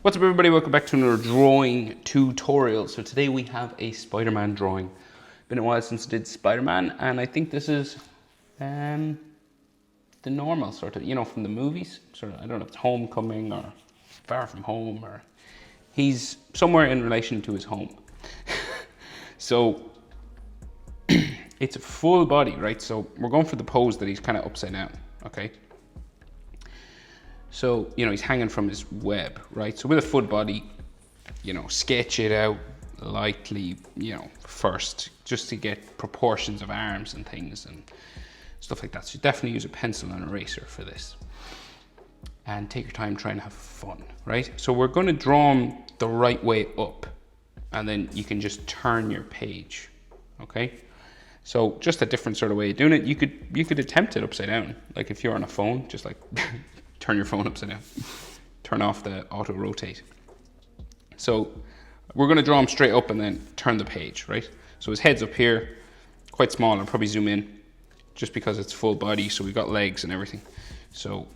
What's up everybody, welcome back to another drawing tutorial. So today we have a Spider-Man drawing. Been a while since I did Spider-Man, and I think this is the normal sort of, from the movies. Sort of, I don't know if it's Homecoming or Far From Home, or he's somewhere in relation to his home. So it's a full body, right? So we're going for the pose that he's kind of upside down, okay? So, he's hanging from his web, right? So with a full body, sketch it out lightly, first, just to get proportions of arms and things and stuff like that. So you definitely use a pencil and eraser for this. And take your time trying to have fun, right? So we're going to draw them the right way up, and then you can just turn your page, okay? So just a different sort of way of doing it. You could attempt it upside down. Like if you're on a phone, just like turn your phone upside down. Turn off the auto rotate. So we're going to draw him straight up and then turn the page, right? So his head's up here, quite small. I'll probably zoom in just because it's full body. So we've got legs and everything. So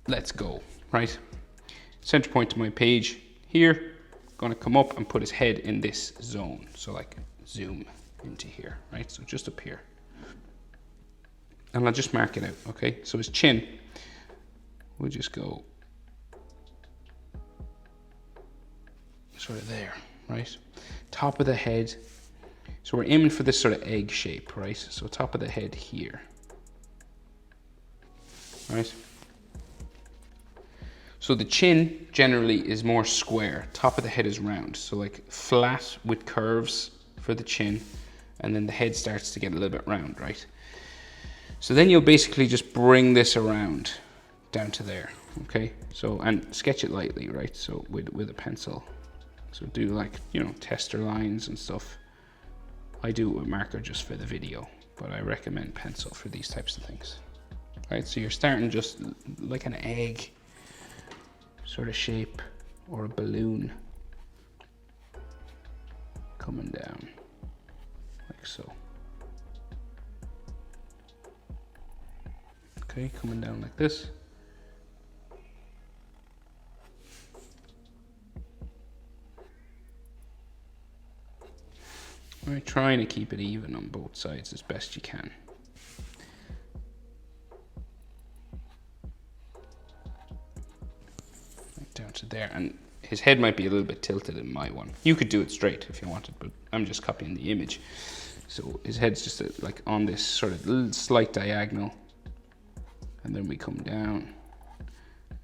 let's go, right? Center point to my page here. Going to come up and put his head in this zone. So like zoom into here, right? So just up here. And I'll just mark it out, okay? So his chin, we'll just go sort of there, right? Top of the head. So we're aiming for this sort of egg shape, right? So top of the head here, right? So the chin generally is more square. Top of the head is round. So like flat with curves for the chin, and then the head starts to get a little bit round, right? So then you'll basically just bring this around down to there, okay? So, and sketch it lightly, right? So with a pencil. So do like, tester lines and stuff. I do it with marker just for the video, but I recommend pencil for these types of things. Right, so you're starting just like an egg sort of shape, or a balloon coming down, like so. Okay, coming down like this. All right, trying to keep it even on both sides as best you can. Right down to there, and his head might be a little bit tilted in my one. You could do it straight if you wanted, but I'm just copying the image. So his head's just like on this sort of little slight diagonal, and then we come down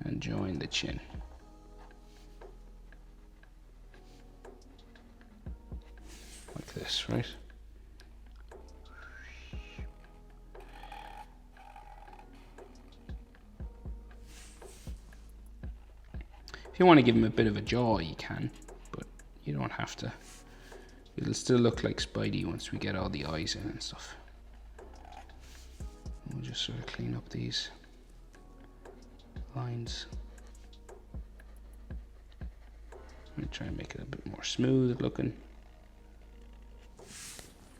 and join the chin. Like this, right? If you want to give him a bit of a jaw, you can, but you don't have to. It'll still look like Spidey once we get all the eyes in and stuff. We'll just sort of clean up these lines. I'm going to try and make it a bit more smooth looking.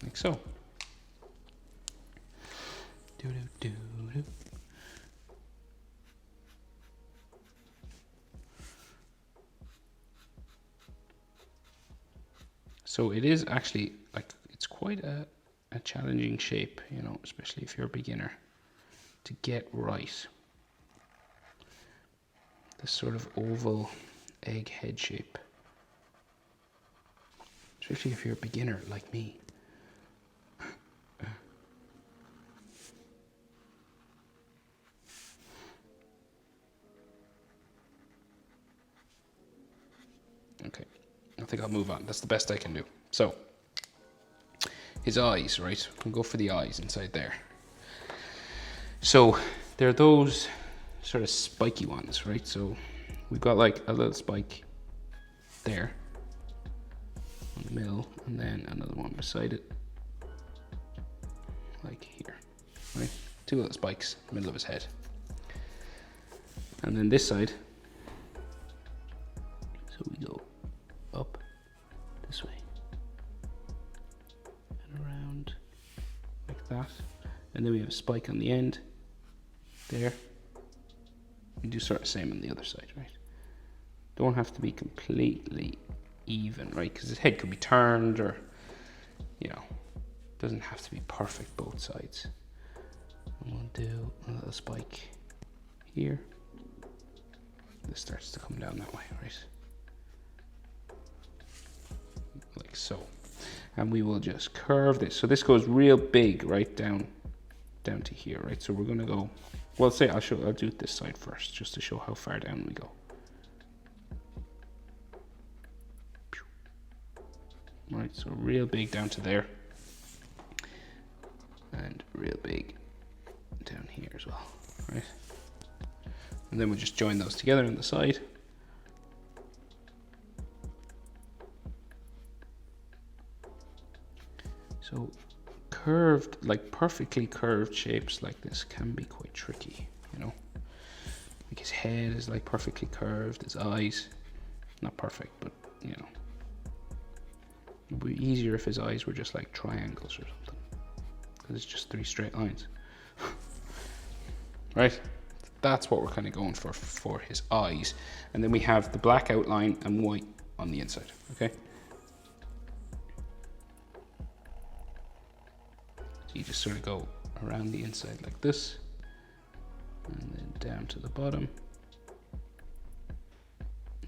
Like so. Do do do do. So it is actually like, it's quite a challenging shape, especially if you're a beginner, to get right. This sort of oval egg head shape, especially if you're a beginner like me. Okay, I think I'll move on. That's the best I can do. So, his eyes, right? We'll go for the eyes inside there. So, they're those sort of spiky ones, right? So, we've got like a little spike there in the middle, and then another one beside it, like here, right? Two little spikes in the middle of his head. And then this side, so we go up this way and around like that, and then we have a spike on the end there. We do sort of the same on the other side, right? Don't have to be completely even, right? Because his head could be turned, or, you know, doesn't have to be perfect both sides. And we'll do a little spike here. This starts to come down that way, right? Like so. And we will just curve this. So this goes real big, right down to here, right? So we're gonna go, well, say I'll do it this side first, just to show how far down we go. Right, so real big down to there, and real big down here as well, right? And then we'll just join those together on the side. So curved, like perfectly curved shapes like this can be quite tricky, you know? Like his head is like perfectly curved, his eyes, not perfect, but you know. It would be easier if his eyes were just like triangles or something, because it's just 3 straight lines. Right? That's what we're kind of going for his eyes. And then we have the black outline and white on the inside, okay? So you just sort of go around the inside like this, and then down to the bottom,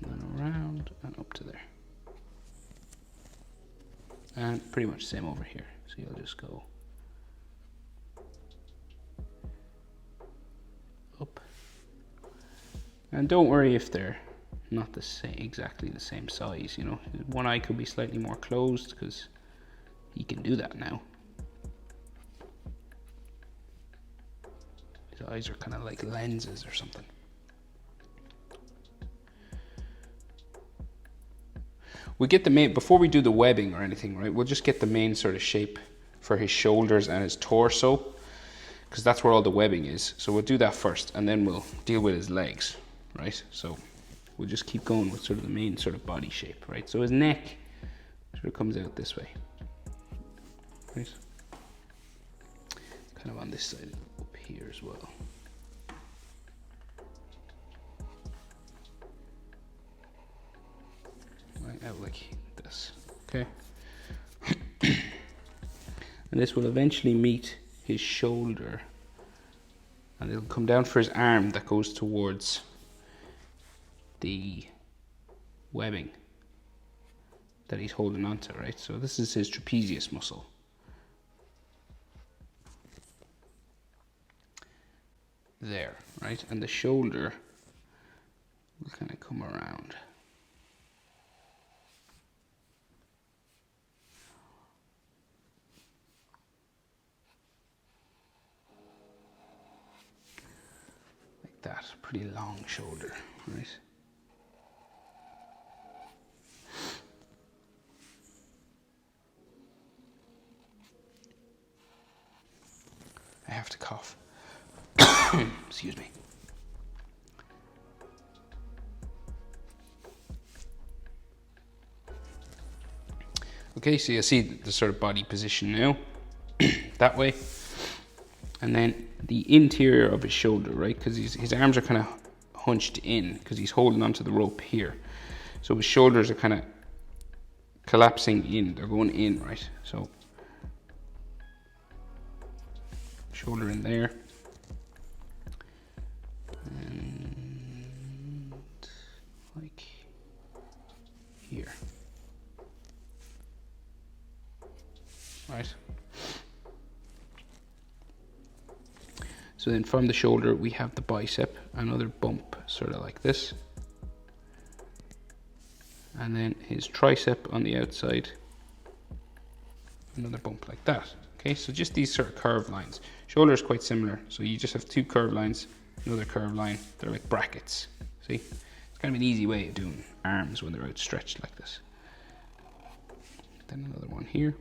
and then around and up to there. And pretty much same over here. So you'll just go up. And don't worry if they're not the same, exactly the same size, you know. One eye could be slightly more closed because he can do that now. His eyes are kind of like lenses or something. We get the main, before we do the webbing or anything, right, we'll just get the main sort of shape for his shoulders and his torso, because that's where all the webbing is. So we'll do that first, and then we'll deal with his legs, right? So we'll just keep going with sort of the main sort of body shape, right? So his neck sort of comes out this way, right? Kind of on this side up here as well. Right out like this, okay? And this will eventually meet his shoulder, and it'll come down for his arm that goes towards the webbing that he's holding onto, right? So this is his trapezius muscle. There, right? And the shoulder will kind of come around. Like that, pretty long shoulder, right? I have to cough. Excuse me. Okay, so you see the sort of body position now, that way. And then the interior of his shoulder, right? Because his arms are kind of hunched in because he's holding onto the rope here. So his shoulders are kind of collapsing in, they're going in, right? So shoulder in there. And like here. Right. So then from the shoulder we have the bicep, another bump sort of like this. And then his tricep on the outside, another bump like that. Okay, so just these sort of curved lines. Shoulder is quite similar, so you just have 2 curved lines, another curved line. They're like brackets. See, it's kind of an easy way of doing arms when they're outstretched like this. Then another one here.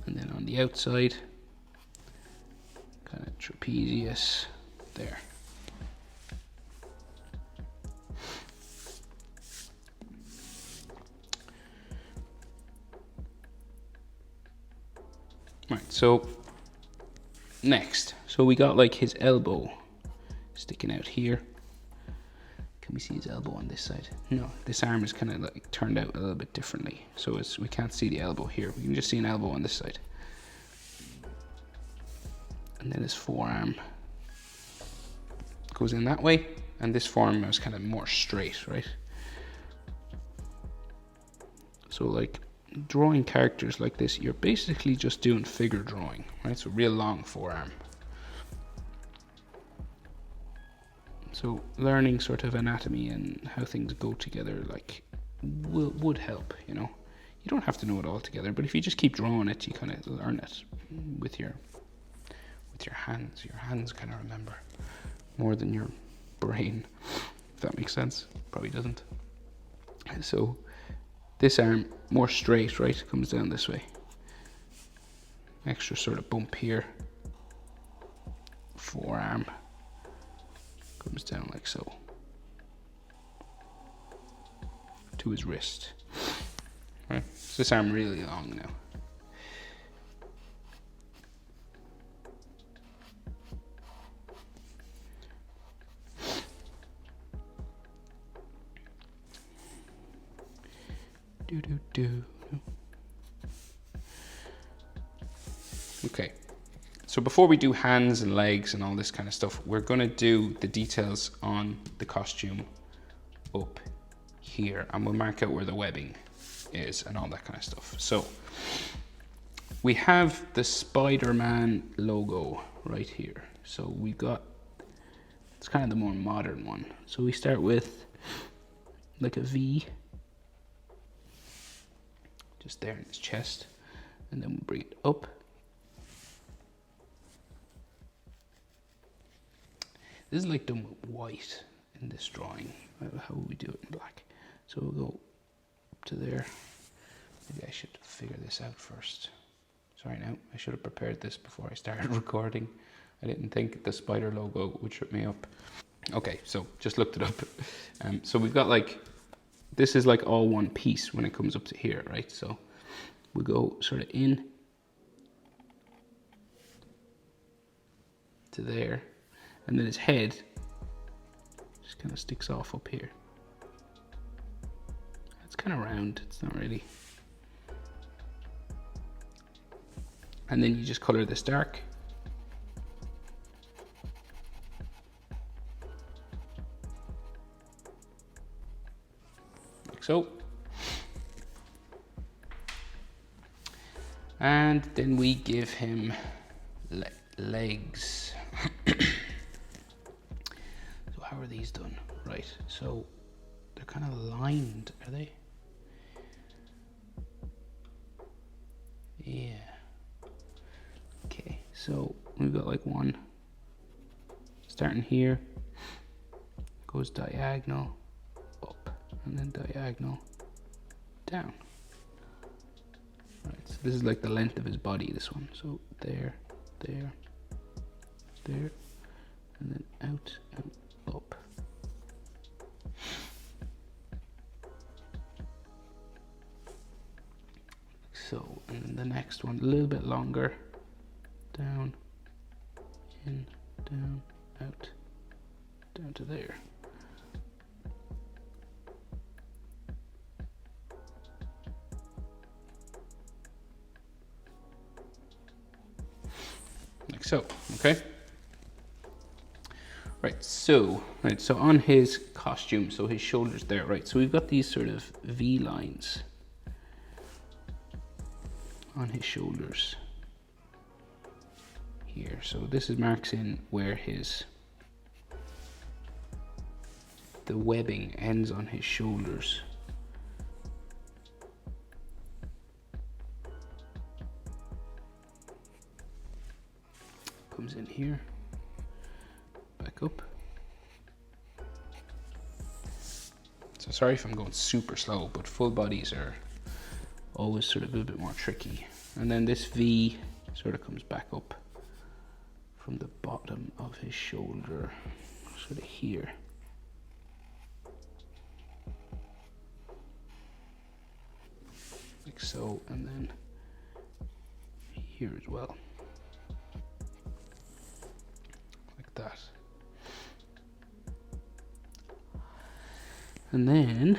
And then on the outside, kind of trapezius there. Right, so next, so we got like his elbow sticking out here. Can we see his elbow on this side? No, this arm is kind of like turned out a little bit differently. So we can't see the elbow here. We can just see an elbow on this side. And then his forearm goes in that way. And this forearm is kind of more straight, right? So like drawing characters like this, you're basically just doing figure drawing, right? So real long forearm. So learning sort of anatomy and how things go together, like, would help, you know. You don't have to know it all together, but if you just keep drawing it, you kind of learn it with your hands. Your hands kind of remember more than your brain, if that makes sense. Probably doesn't. So this arm, more straight, right, comes down this way. Extra sort of bump here. Forearm comes down like so to his wrist. Right, so this arm really long now. Okay, so before we do hands and legs and all this kind of stuff, we're gonna do the details on the costume up here, and we'll mark out where the webbing is and all that kind of stuff. So we have the Spiderman logo right here. So we got, it's kind of the more modern one. So we start with like a V, just there in his chest, and then we bring it up. This is like done with white in this drawing. How would we do it in black? So we'll go up to there. Maybe I should figure this out first. Sorry now, I should have prepared this before I started recording. I didn't think the spider logo would trip me up. Okay, so just looked it up. So we've got like, this is like all one piece when it comes up to here, right? So we go sort of in to there, and then his head just kind of sticks off up here. It's kind of round, it's not really. And then you just color this dark. Like so. And then we give him legs. So how are these done? Right, so they're kind of lined, are they? Yeah. Okay, so we've got like one starting here, goes diagonal up, and then diagonal down. Right, so this is like the length of his body, this one. So there, there, there, and then out and up. So, and then the next one, a little bit longer. Down, in, down, out, down to there. Like so, okay? Right, so on his costume, so his shoulders there, right? So we've got these sort of V lines on his shoulders here. So this is marks in where the webbing ends on his shoulders. Comes in here, back up. So sorry if I'm going super slow, but full bodies are always sort of a little bit more tricky. And then this V sort of comes back up from the bottom of his shoulder, sort of here. Like so, and then here as well. Like that. And then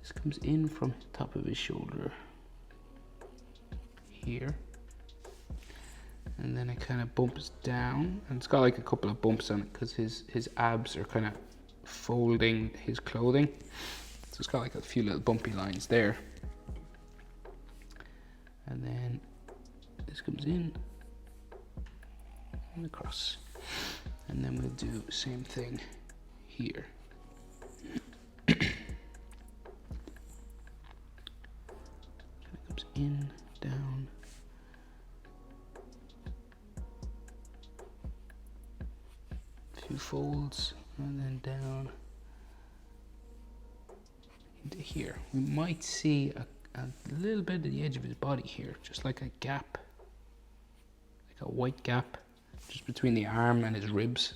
this comes in from the top of his shoulder here. And then it kind of bumps down, and it's got like a couple of bumps on it because his abs are kind of folding his clothing. So it's got like a few little bumpy lines there. And then this comes in and across. And then we'll do the same thing here. Kind of comes in, down. Few folds, and then down into here. We might see a little bit of the edge of his body here, just like a gap, like a white gap, just between the arm and his ribs.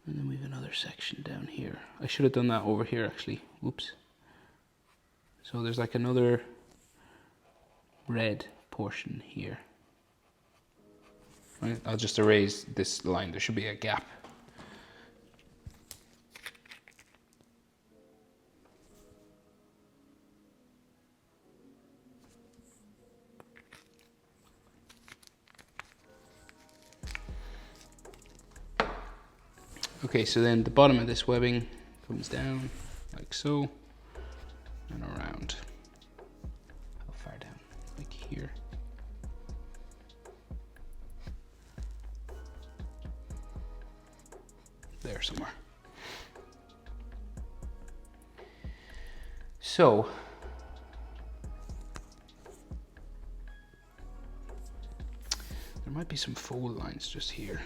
And then we have another section down here. I should have done that over here actually, whoops. So there's like another red portion here. Right, I'll just erase this line. There should be a gap. Okay, so then the bottom of this webbing comes down like so and around. How far down? Like here. There somewhere. So there might be some fold lines just here,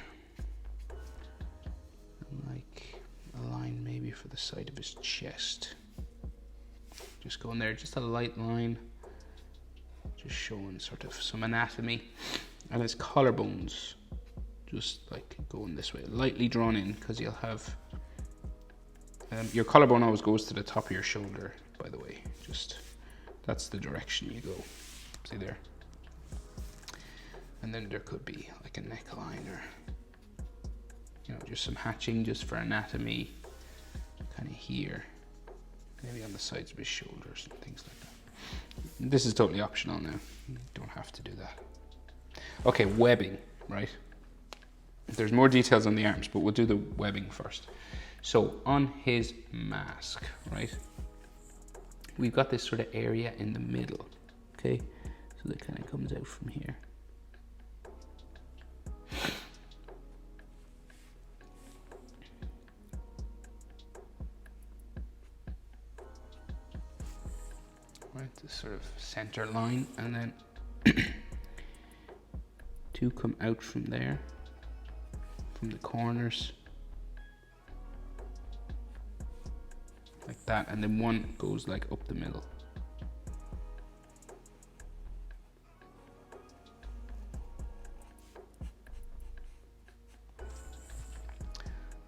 and like a line maybe for the side of his chest. Just going there, just a light line, just showing sort of some anatomy, and his collarbones. Just like going this way, lightly drawn in, because you'll have your collarbone always goes to the top of your shoulder, by the way. Just that's the direction you go. See there? And then there could be like a neckline, or just some hatching just for anatomy, kind of here, maybe on the sides of his shoulders and things like that. This is totally optional now. You don't have to do that. Okay, webbing, right? There's more details on the arms, but we'll do the webbing first. So on his mask, right, we've got this sort of area in the middle, okay? So that kind of comes out from here. Right, this sort of center line, and then two come out from there, from the corners, like that, and then one goes like up the middle.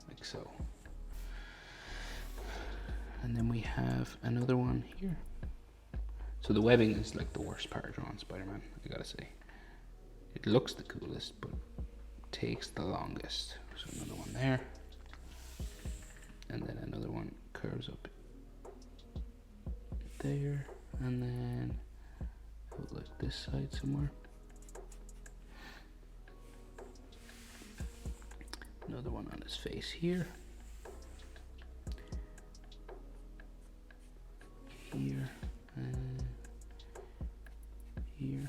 Like so. And then we have another one here. So the webbing is like the worst part of drawing Spider-Man, I gotta say. It looks the coolest, but takes the longest. So another one there, and then another one curves up there, and then go like this side somewhere. Another one on his face here, here, and here.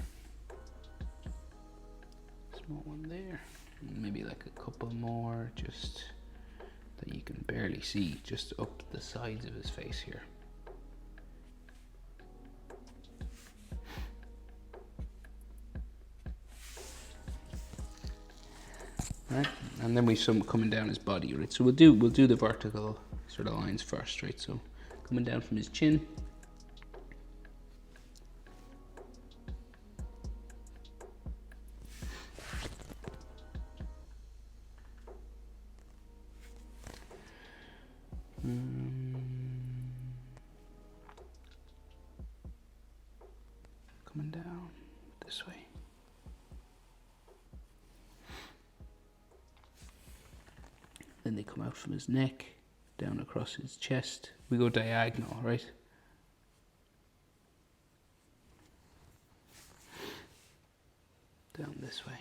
Small one there. Maybe like a couple more just that you can barely see, just up the sides of his face here. Right, and then we've some coming down his body, right? So we'll do the vertical sort of lines first, right? So coming down from his chin. Coming down this way. they come out from his neck, down across his chest. We go diagonal, right? Down this way.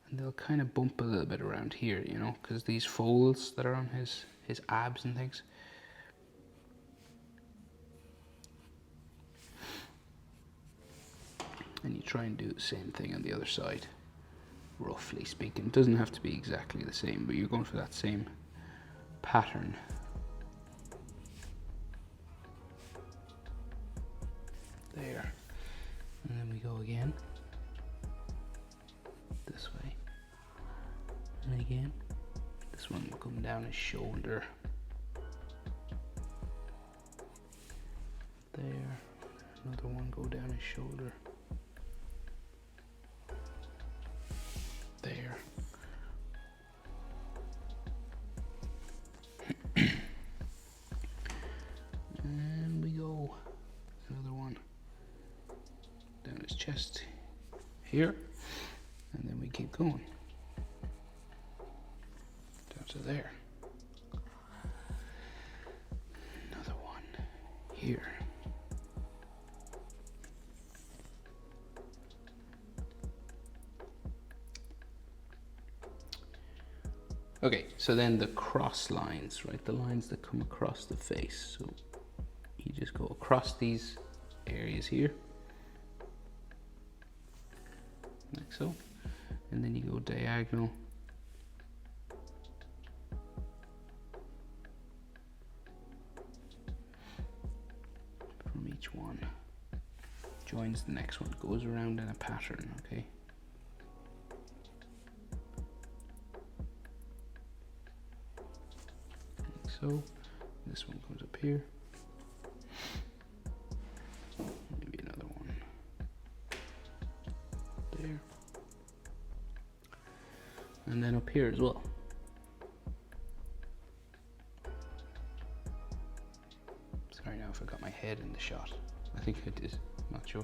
And they'll kind of bump a little bit around here, you know, because these folds that are on his abs and things. And you try and do the same thing on the other side, roughly speaking. It doesn't have to be exactly the same, but you're going for that same pattern. There. And then we go again. This way. And again. This one will come down his shoulder. There. Another one go down his shoulder. There. And we go. Another one down his chest here. And then we keep going. Down to there. Another one here. Okay, so then the cross lines, right? The lines that come across the face. So you just go across these areas here, like so. And then you go diagonal. From each one. Joins the next one, goes around in a pattern, okay? So this one comes up here, maybe another one there, and then up here as well. Sorry now if I got my head in the shot. I think I did, not sure.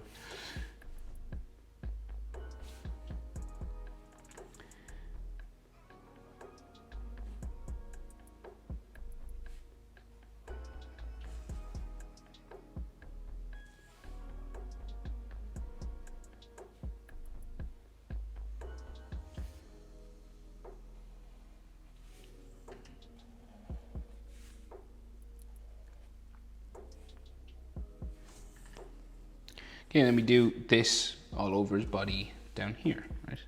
Okay, and then we do this all over his body down here, right?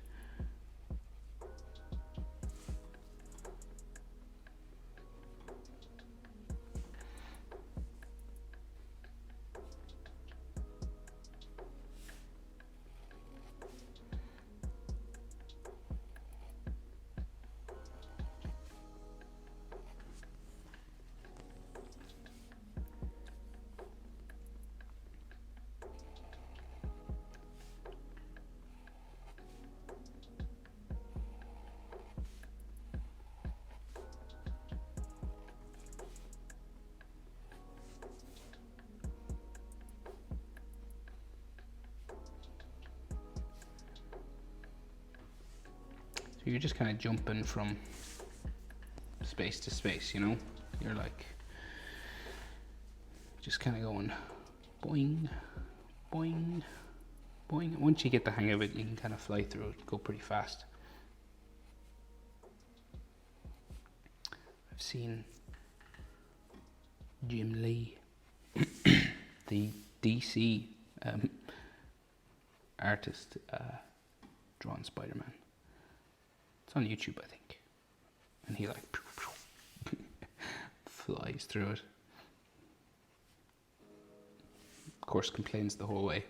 So you're just kind of jumping from space to space, you know? You're like, just kind of going boing, boing, boing. Once you get the hang of it, you can kind of fly through it, go pretty fast. I've seen Jim Lee, the DC artist, drawn Spider-Man. It's on YouTube, I think. And he like flies through it. Of course, complains the whole way.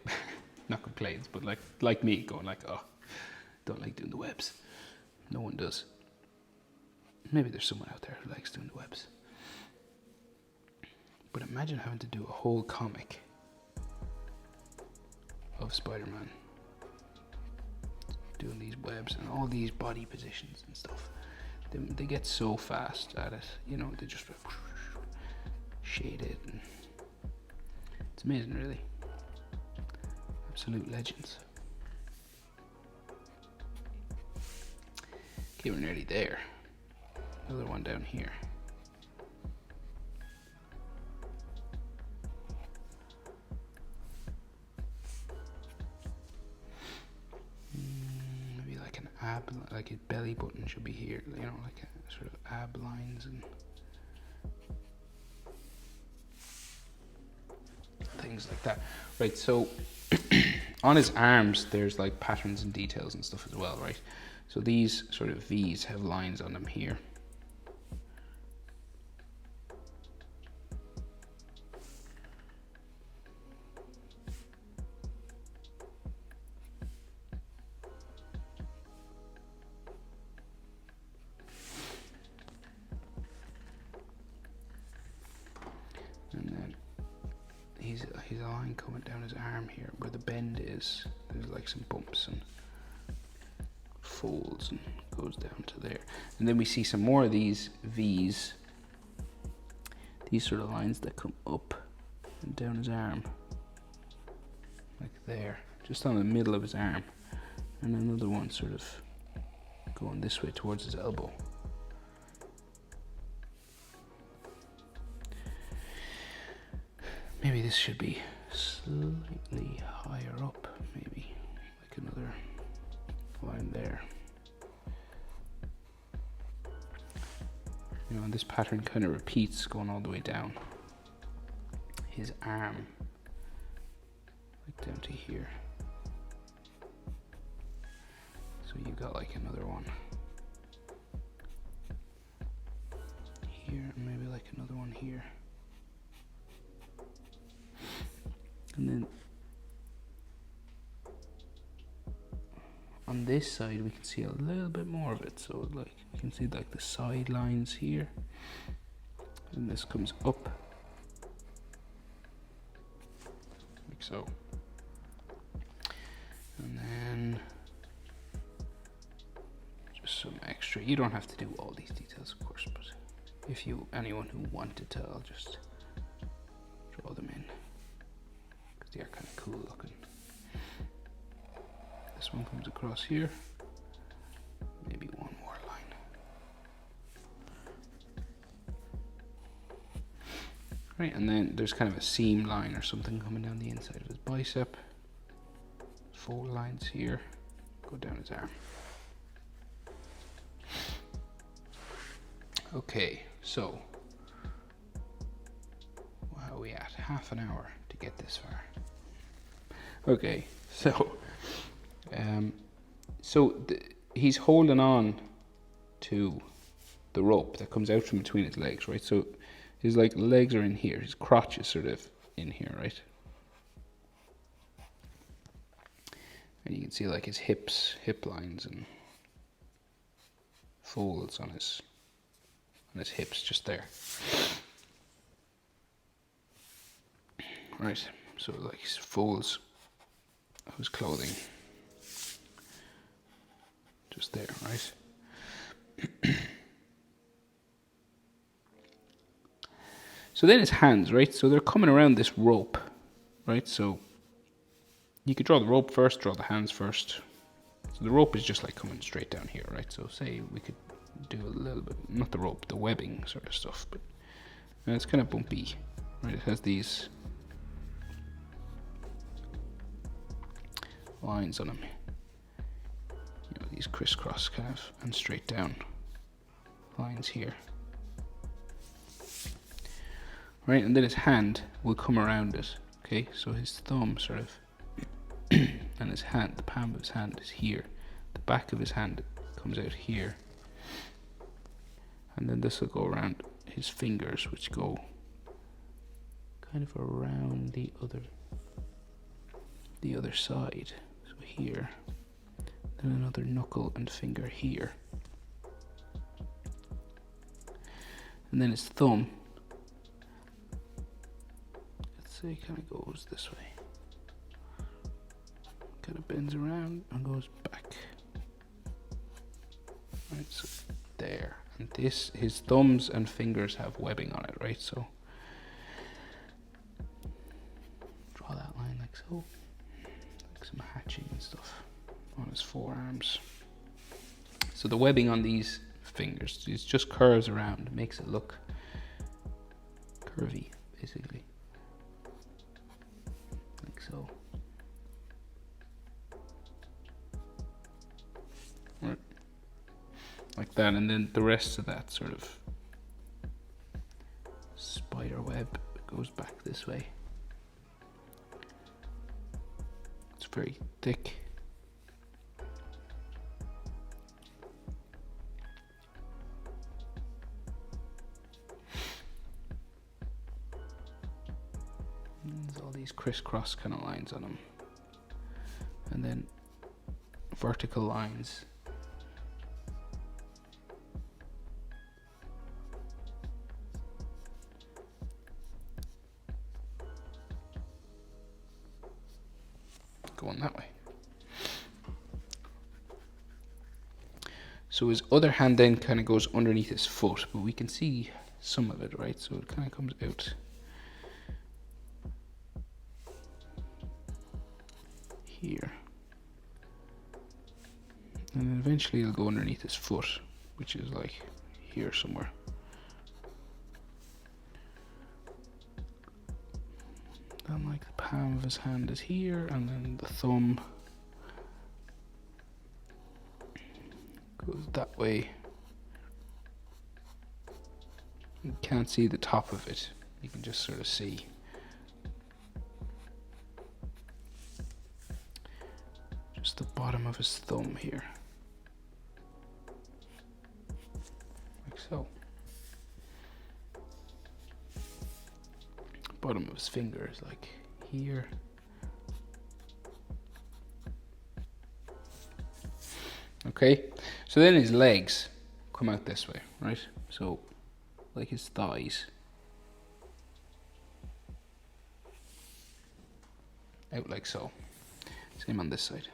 Not complains, but like me, going like, oh, don't like doing the webs. No one does. Maybe there's someone out there who likes doing the webs. But imagine having to do a whole comic of Spider-Man doing these webs and all these body positions and stuff. They get so fast at it, you know, they just shade it, and it's amazing, really. Absolute legends. Okay, we're nearly there. another one down here. Maybe like an ab, like his belly button should be here, you know, like a sort of ab lines and things like that. Right, so on his arms there's like patterns and details and stuff as well, right? So these sort of V's have lines on them here. And then he's a line coming down his arm here where the bend is. There's like some bumps and folds and goes down to there. And then we see some more of these V's, these sort of lines that come up and down his arm, like there, just on the middle of his arm. And another one sort of going this way towards his elbow. Maybe this should be slightly higher up, maybe like another line there. You know, and this pattern kind of repeats going all the way down his arm, like down to here. So you got like another one here, and maybe like another one here. And then on this side we can see a little bit more of it, so like you can see like the side lines here, and this comes up like so, and then just some extra. You don't have to do all these details, of course, but if you, anyone who wanted to, I'll just draw them in. They're kind of cool looking. This one comes across here. Maybe one more line. Right, and then there's kind of a seam line or something coming down the inside of his bicep. Fold lines here, go down his arm. Okay, so how are we at? Half an hour to get this far. Okay, so he's holding on to the rope that comes out from between his legs, right? So his like legs are in here, his crotch is sort of in here, right? And you can see like his hip lines and folds on his hips just there. Right, so like his folds of his clothing just there, right? So then his hands, right? So they're coming around this rope, right? So you could draw the rope first, draw the hands first. So the rope is just like coming straight down here, right? So say we could do a little bit, not the rope, the webbing sort of stuff, but it's kind of bumpy, right? It has these lines on them, you know, these crisscross kind of and straight down lines here, right? And then his hand will come around it. Okay, so his thumb sort of and his hand, the palm of his hand is here, the back of his hand comes out here, and then this will go around his fingers, which go kind of around the other side. So here, then another knuckle and finger here, and then his thumb, let's say, kind of goes this way, kind of bends around and goes back. Right, so there, and this, his thumbs and fingers have webbing on it, right? So draw that line like so, like some hatching and stuff on his forearms. So the webbing on these fingers. It just curves around, makes it look curvy, basically, like so. Right. Like that, and then the rest of that sort of spider web goes back this way. It's very thick. There's all these crisscross kind of lines on them, and then vertical lines. Going that way. So his other hand then kind of goes underneath his foot, but we can see some of it, right? So it kind of comes out here, and then eventually it'll go underneath his foot, which is like here somewhere. Then like the palm of his hand is here, and then the thumb goes that way. You can't see the top of it, you can just sort of see just the bottom of his thumb here, like so. Bottom of his finger is like here. Okay, so then his legs come out this way, right? So like his thighs out like so. Same on this side,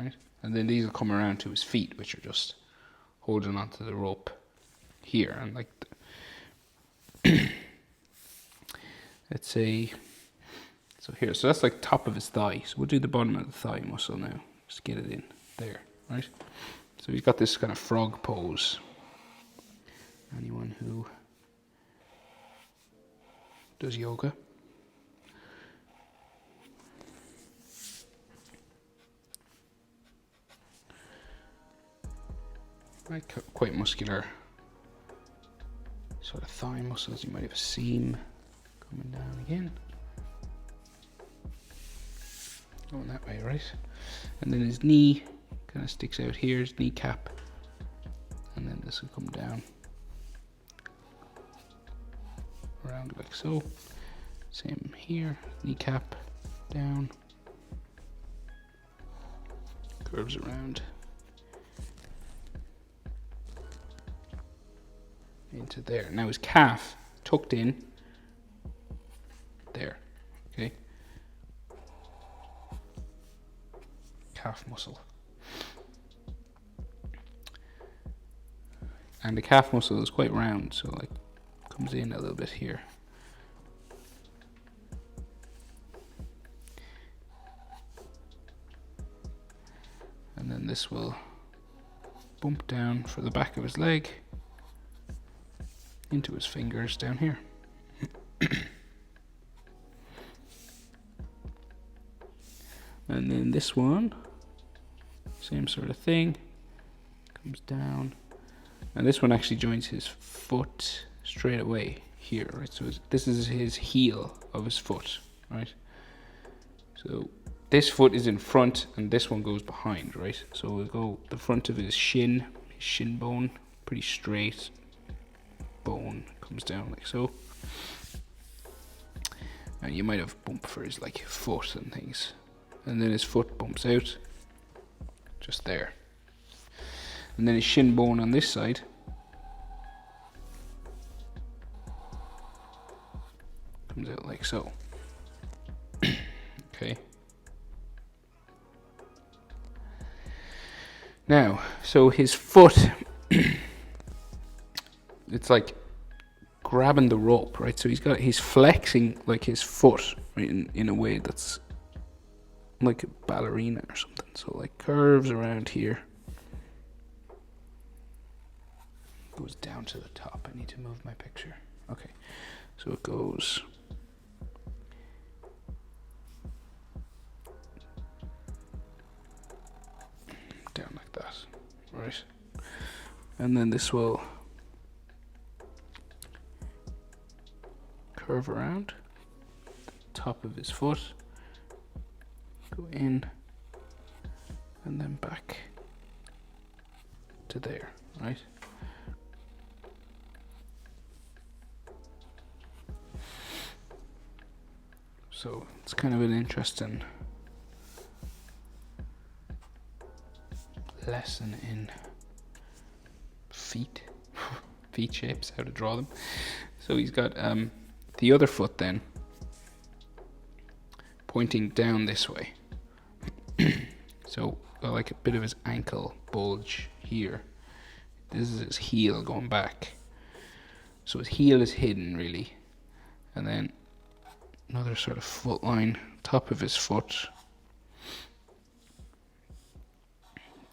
right? And then these will come around to his feet, which are just holding onto the rope here, and like let's say, so here, so that's like top of his thigh. So we'll do the bottom of the thigh muscle now. Just get it in there, right? So he's got this kind of frog pose. Anyone who does yoga, right, quite muscular sort of thigh muscles. You might have a seam coming down again, going that way, right? And then his knee kind of sticks out here, his kneecap, and then this will come down around like so. Same here, kneecap down, curves around into there. Now his calf tucked in there, okay? Calf muscle. And the calf muscle is quite round, so like comes in a little bit here. And then this will bump down for the back of his leg into his fingers down here. And then this one, same sort of thing, comes down, and this one actually joins his foot straight away here, right? So this is his heel of his foot, right? So this foot is in front and this one goes behind, right? So we'll go the front of his shin bone, pretty straight bone, comes down like so. And you might have bump for his like foot and things. And then his foot bumps out just there. And then his shin bone on this side comes out like so. Okay. Now, so his foot, it's like grabbing the rope, right? So he's flexing like his foot, right, in a way that's like a ballerina or something. So like curves around here, goes down to the top. I need to move my picture. Okay, so it goes down like that, right? And then this will curve around the top of his foot, go in, and then back to there, right? So it's kind of an interesting lesson in feet shapes, how to draw them. So he's got the other foot then pointing down this way. So got like a bit of his ankle bulge here. This is his heel going back. So his heel is hidden really. And then another sort of foot line, top of his foot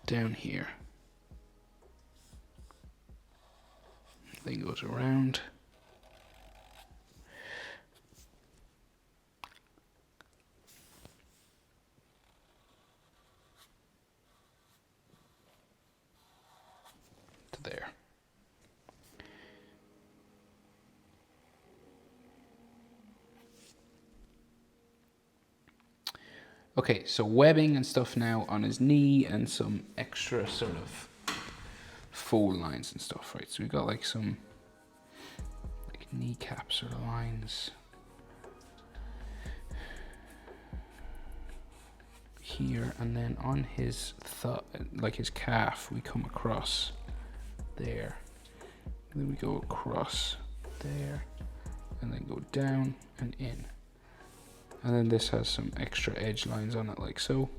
down here. Then goes around. To there. Okay, so webbing and stuff now on his knee and some extra sort of fold lines and stuff, right? So we've got like some like kneecap sort of lines here, and then on his like his calf, we come across there. And then we go across there, and then go down and in. And then this has some extra edge lines on it, like so.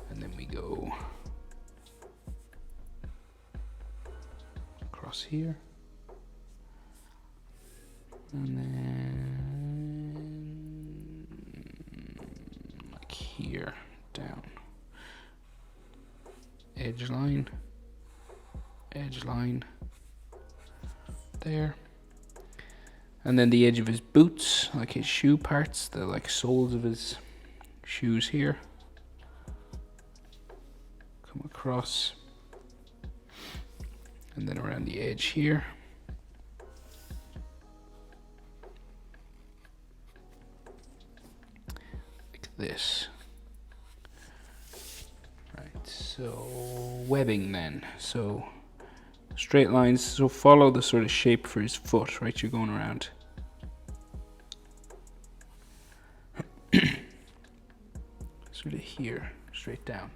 And then we go across here. And then like here, down. Edge line, there. And then the edge of his boots, like his shoe parts, the like soles of his shoes here, come across, and then around the edge here. Like this. Right, so webbing then. So straight lines, so follow the sort of shape for his foot, right? You're going around. Sort of here, straight down.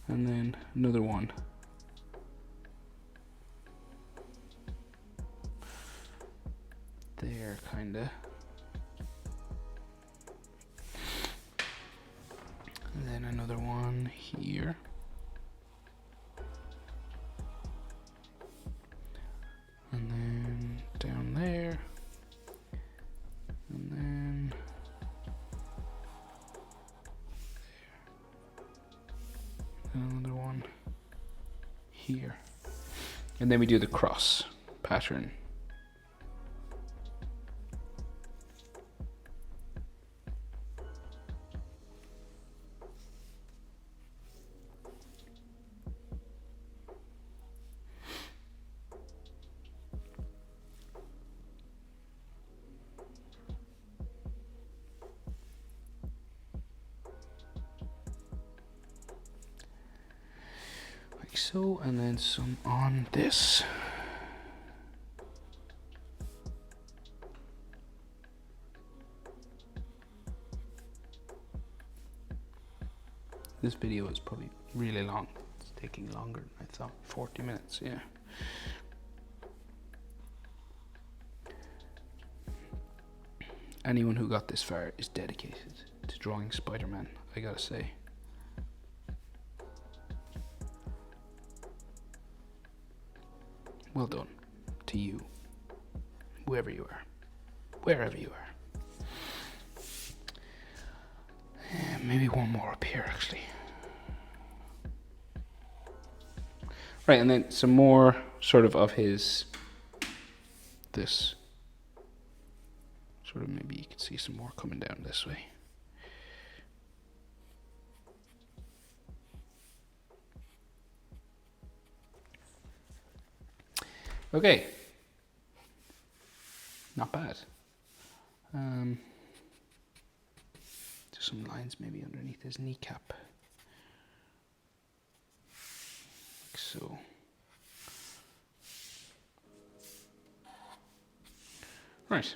And then another one. There, kinda. And then another one here. And then down there, and then there, and another one here, and then we do the cross pattern. Like so, and then some on this. This video is probably really long. It's taking longer than I thought. 40 minutes, yeah. Anyone who got this far is dedicated to drawing Spider-Man, I gotta say. Well done to you, whoever you are, wherever you are. Maybe one more up here, actually. Right, and then some more sort of his, this, sort of maybe you can see some more coming down this way. Okay, not bad. Just some lines maybe underneath his kneecap, like so. Right,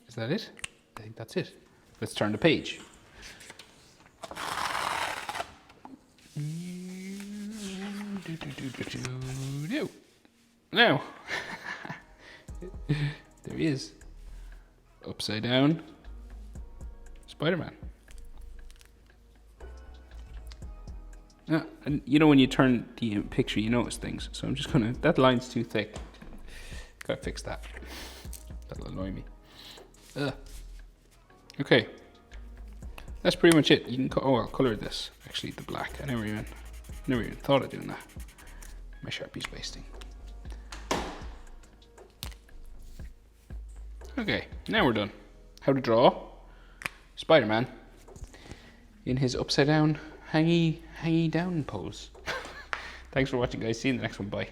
is that it? I think that's it. Let's turn the page. Now, there he is. Upside down Spider-Man. And you know when you turn the picture, you notice things. So I'm just gonna, that line's too thick. Gotta fix that. That'll annoy me. Okay. That's pretty much it. You can, I'll color this. Actually, the black. I never even thought of doing that. My Sharpie's wasting. Okay, now we're done. How to draw Spider-Man in his upside down, hangy down pose. Thanks for watching, guys. See you in the next one. Bye.